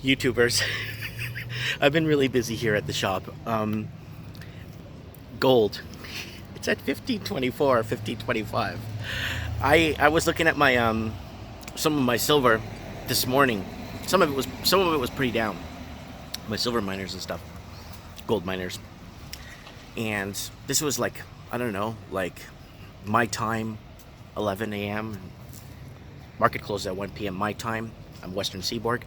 YouTubers. I've been really busy here at the shop. Gold. It's at 1524, 1525. I was looking at my some of my silver this morning. Some of it was pretty down. My silver miners and stuff, gold miners. And this was like, I don't know, like my time, 11 a.m. Market closed at 1 p.m. my time. I'm Western Seaboard.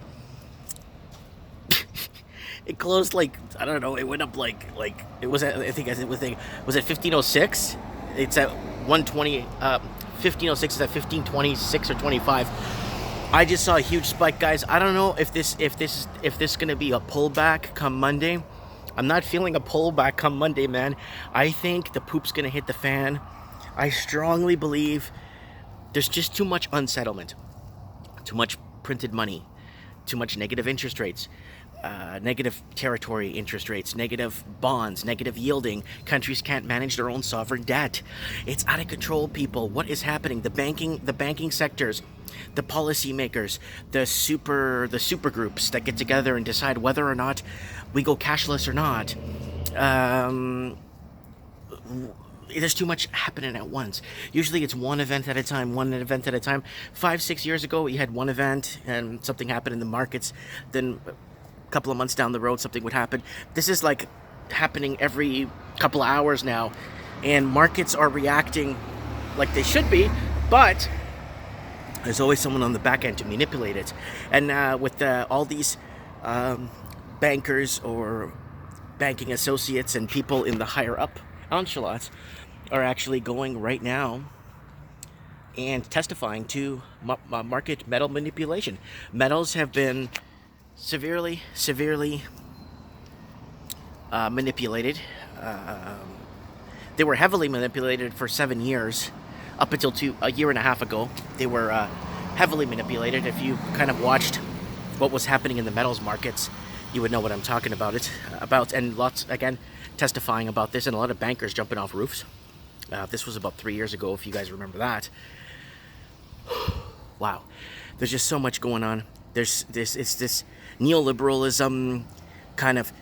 It closed like, I don't know. It went up like it was at, I think was at 1506. It's at 120. 1506 is at 1526 or 25. I just saw a huge spike, guys. I don't know if this gonna be a pullback come Monday. I'm not feeling a pullback come Monday, man. I think the poop's gonna hit the fan. I strongly believe there's just too much unsettlement, too much printed money, too much negative interest rates, negative territory interest rates, negative bonds, negative yielding. Countries can't manage their own sovereign debt. It's out of control, people. What is happening? The banking sectors, the policymakers, the super groups that get together and decide whether or not we go cashless or not. There's too much happening at once. Usually it's one event at a time, 5-6 years ago, you had one event and something happened in the markets. Then a couple of months down the road, something would happen. This is like happening every couple of hours now. And markets are reacting like they should be, but there's always someone on the back end to manipulate it. And with all these bankers or banking associates and people in the higher up echelons are actually going right now and testifying to market metal manipulation. Metals have been severely manipulated. They were heavily manipulated for 7 years, up until a year and a half ago. They were heavily manipulated. If you kind of watched what was happening in the metals markets, you would know what I'm talking about. And lots, again, testifying about this, and a lot of bankers jumping off roofs. This was about 3 years ago, if you guys remember that. Wow, there's just so much going on. It's this neoliberalism kind of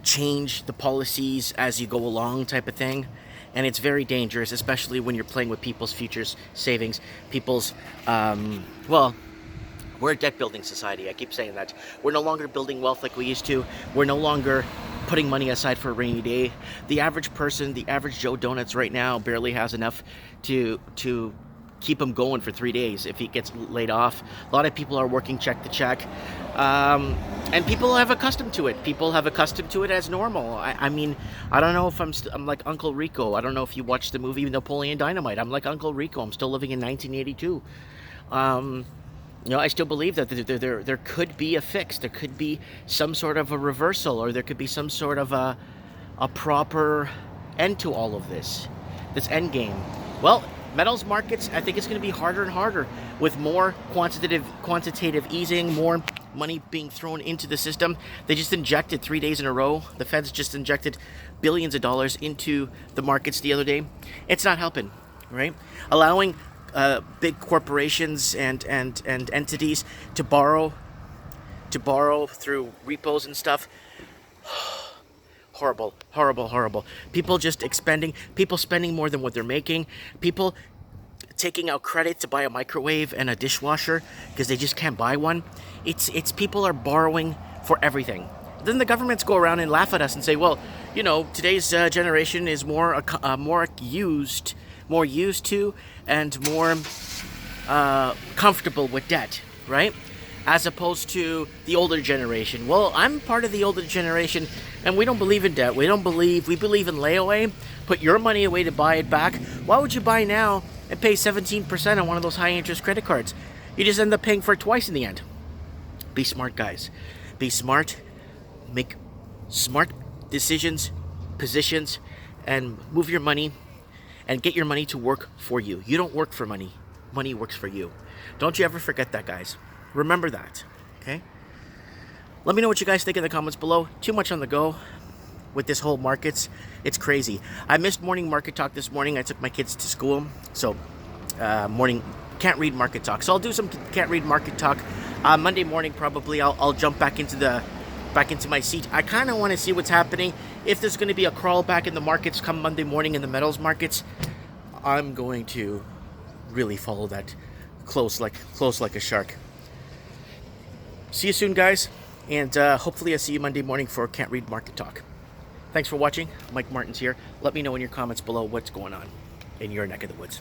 change the policies as you go along type of thing. And it's very dangerous, especially when you're playing with people's futures, savings, people's, we're a debt building society. I keep saying that. We're no longer building wealth like we used to. We're no longer putting money aside for a rainy day. The average person, the average Joe Donuts right now barely has enough to keep him going for 3 days if he gets laid off. A lot of people are working check to check. And people have accustomed to it. People have accustomed to it as normal. I mean, I don't know if I'm like Uncle Rico. I don't know if you watched the movie Napoleon Dynamite. I'm like Uncle Rico. I'm still living in 1982. I still believe that there could be a fix. There could be some sort of a reversal, or there could be some sort of a proper end to all of this end game. Well, metals markets, I think it's going to be harder and harder with more quantitative easing, more money being thrown into the system. They just injected 3 days in a row. The Feds just injected billions of dollars into the markets the other day. It's not helping, right? Allowing big corporations and entities to borrow through repos and stuff. Horrible. People spending more than what they're making. People taking out credit to buy a microwave and a dishwasher because they just can't buy one. It's people are borrowing for everything. Then the governments go around and laugh at us and say, well, today's generation is more used to and more comfortable with debt, right? As opposed to the older generation. Well, I'm part of the older generation, and we don't believe in debt. We believe in layaway. Put your money away to buy it back. Why would you buy now and pay 17% on one of those high interest credit cards? You just end up paying for it twice in the end. Be smart, guys. Be smart. Make smart decisions, positions, and move your money and get your money to work for you. You don't work for money. Money works for you. Don't you ever forget that, guys. Remember that, okay? Let me know what you guys think in the comments below. Too much on the go with this whole markets. It's crazy. I missed morning market talk this morning. I took my kids to school. So, morning can't read market talk. So I'll do some can't read market talk Monday morning, probably I'll jump back into my seat. I kind of want to see what's happening. If there's going to be a crawl back in the markets come Monday morning in the metals markets, I'm going to really follow that close like a shark. See you soon, guys, and hopefully I see you Monday morning for Can't Read Market Talk. Thanks for watching. Mike Martins here. Let me know in your comments below what's going on in your neck of the woods.